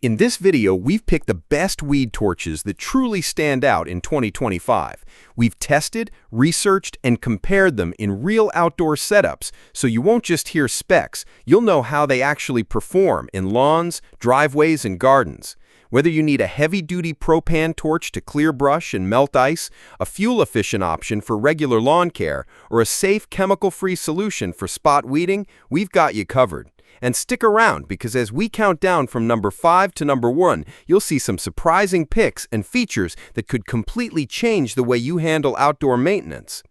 In this video, we've picked the best weed torches that truly stand out in 2025. We've tested, researched, and compared them in real outdoor setups, so you won't just hear specs, you'll know how they actually perform in lawns, driveways, and gardens. Whether you need a heavy-duty propane torch to clear brush and melt ice, a fuel-efficient option for regular lawn care, or a safe chemical-free solution for spot weeding, we've got you covered. And stick around, because as we count down from number 5 to number 1, you'll see some surprising picks and features that could completely change the way you handle outdoor maintenance.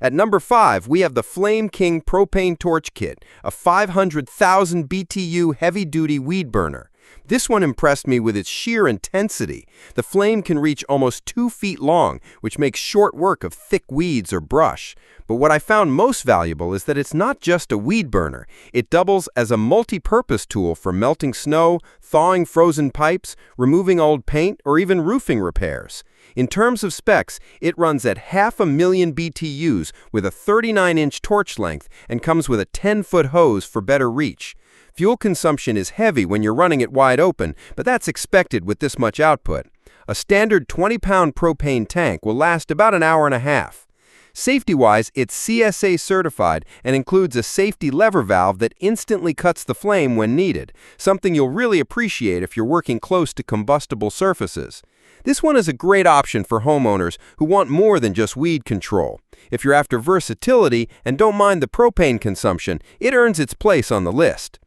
At number 5, we have the Flame King Propane Torch Kit, a 500,000 BTU heavy-duty weed burner. This one impressed me with its sheer intensity. The flame can reach almost 2 feet long, which makes short work of thick weeds or brush. But what I found most valuable is that it's not just a weed burner. It doubles as a multi-purpose tool for melting snow, thawing frozen pipes, removing old paint, or even roofing repairs. In terms of specs, it runs at 500,000 BTUs with a 39-inch torch length and comes with a 10-foot hose for better reach. Fuel consumption is heavy when you're running it wide open, but that's expected with this much output. A standard 20-pound propane tank will last about an hour and a half. Safety-wise, it's CSA certified and includes a safety lever valve that instantly cuts the flame when needed, something you'll really appreciate if you're working close to combustible surfaces. This one is a great option for homeowners who want more than just weed control. If you're after versatility and don't mind the propane consumption, it earns its place on the list.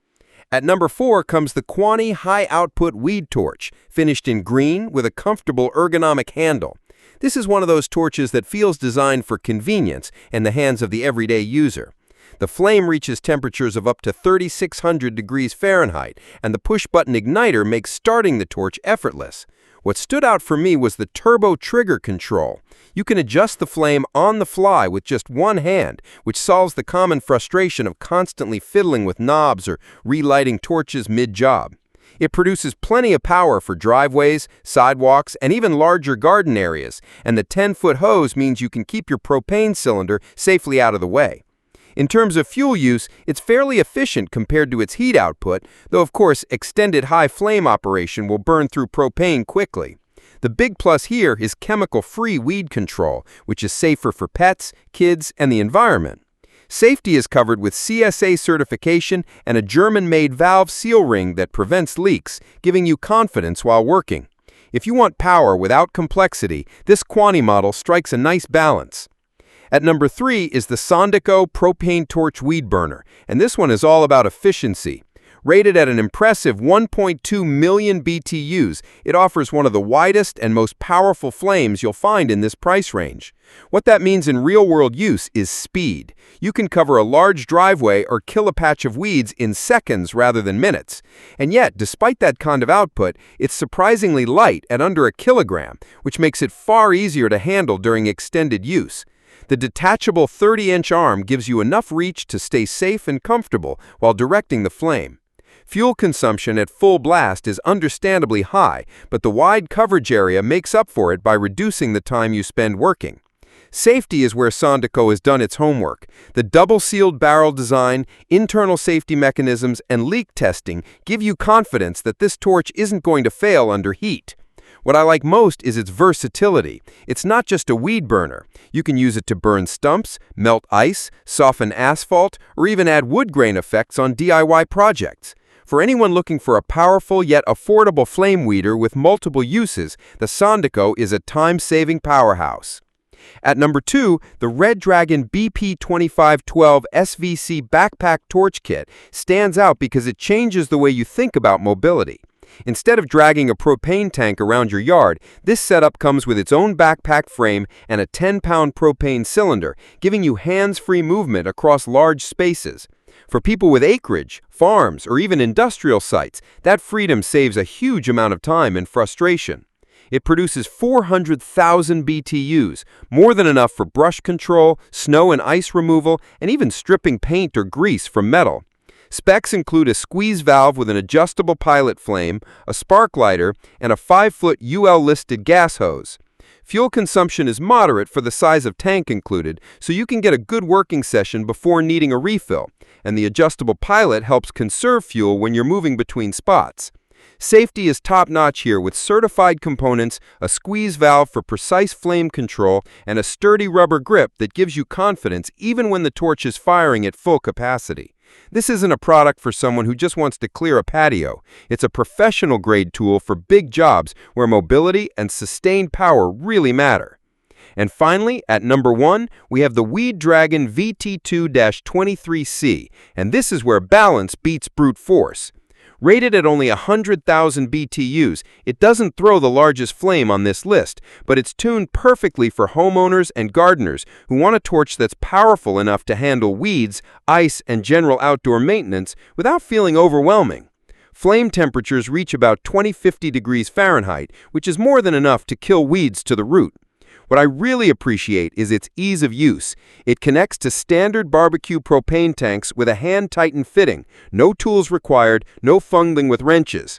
At number 4 comes the Quani high-output weed torch, finished in green with a comfortable ergonomic handle. This is one of those torches that feels designed for convenience in the hands of the everyday user. The flame reaches temperatures of up to 3,600 degrees Fahrenheit, and the push-button igniter makes starting the torch effortless. What stood out for me was the turbo trigger control. You can adjust the flame on the fly with just one hand, which solves the common frustration of constantly fiddling with knobs or relighting torches mid-job. It produces plenty of power for driveways, sidewalks, and even larger garden areas, and the 10-foot hose means you can keep your propane cylinder safely out of the way. In terms of fuel use, it's fairly efficient compared to its heat output, though of course extended high flame operation will burn through propane quickly. The big plus here is chemical-free weed control, which is safer for pets, kids, and the environment. Safety is covered with CSA certification and a German-made valve seal ring that prevents leaks, giving you confidence while working. If you want power without complexity, this Quani model strikes a nice balance. At number 3 is the Sondiko Propane Torch Weed Burner, and this one is all about efficiency. Rated at an impressive 1.2 million BTUs, it offers one of the widest and most powerful flames you'll find in this price range. What that means in real-world use is speed. You can cover a large driveway or kill a patch of weeds in seconds rather than minutes. And yet, despite that kind of output, it's surprisingly light at under a kilogram, which makes it far easier to handle during extended use. The detachable 30-inch arm gives you enough reach to stay safe and comfortable while directing the flame. Fuel consumption at full blast is understandably high, but the wide coverage area makes up for it by reducing the time you spend working. Safety is where Sandico has done its homework. The double-sealed barrel design, internal safety mechanisms, and leak testing give you confidence that this torch isn't going to fail under heat. What I like most is its versatility. It's not just a weed burner. You can use it to burn stumps, melt ice, soften asphalt, or even add wood grain effects on DIY projects. For anyone looking for a powerful yet affordable flame weeder with multiple uses, the Sondico is a time-saving powerhouse. At number 2, the Red Dragon BP2512 SVC Backpack Torch Kit stands out because it changes the way you think about mobility. Instead of dragging a propane tank around your yard, this setup comes with its own backpack frame and a 10-pound propane cylinder, giving you hands-free movement across large spaces. For people with acreage, farms, or even industrial sites, that freedom saves a huge amount of time and frustration. It produces 400,000 BTUs, more than enough for brush control, snow and ice removal, and even stripping paint or grease from metal. Specs include a squeeze valve with an adjustable pilot flame, a spark lighter, and a 5-foot UL-listed gas hose. Fuel consumption is moderate for the size of tank included, so you can get a good working session before needing a refill, and the adjustable pilot helps conserve fuel when you're moving between spots. Safety is top-notch here with certified components, a squeeze valve for precise flame control, and a sturdy rubber grip that gives you confidence even when the torch is firing at full capacity. This isn't a product for someone who just wants to clear a patio. It's a professional-grade tool for big jobs where mobility and sustained power really matter. And finally, at number 1, we have the Weed Dragon VT2-23C, and this is where balance beats brute force. Rated at only 100,000 BTUs, it doesn't throw the largest flame on this list, but it's tuned perfectly for homeowners and gardeners who want a torch that's powerful enough to handle weeds, ice, and general outdoor maintenance without feeling overwhelming. Flame temperatures reach about 2050 degrees Fahrenheit, which is more than enough to kill weeds to the root. What I really appreciate is its ease of use. It connects to standard barbecue propane tanks with a hand-tightened fitting. No tools required, no fumbling with wrenches.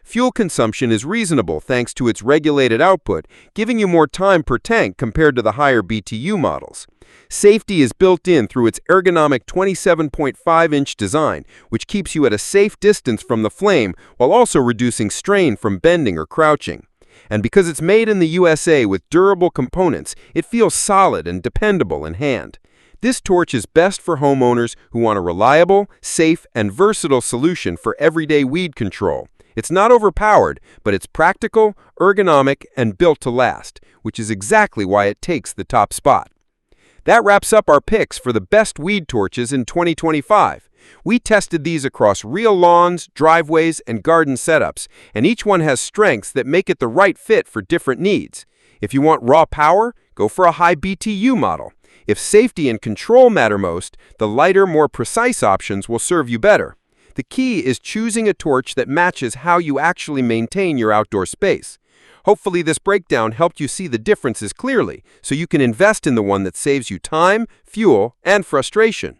Fuel consumption is reasonable thanks to its regulated output, giving you more time per tank compared to the higher BTU models. Safety is built in through its ergonomic 27.5-inch design, which keeps you at a safe distance from the flame while also reducing strain from bending or crouching. And because it's made in the USA with durable components, it feels solid and dependable in hand. This torch is best for homeowners who want a reliable, safe, and versatile solution for everyday weed control. It's not overpowered, but it's practical, ergonomic, and built to last, which is exactly why it takes the top spot. That wraps up our picks for the best weed torches in 2025. We tested these across real lawns, driveways, and garden setups, and each one has strengths that make it the right fit for different needs. If you want raw power, go for a high BTU model. If safety and control matter most, the lighter, more precise options will serve you better. The key is choosing a torch that matches how you actually maintain your outdoor space. Hopefully this breakdown helped you see the differences clearly, so you can invest in the one that saves you time, fuel, and frustration.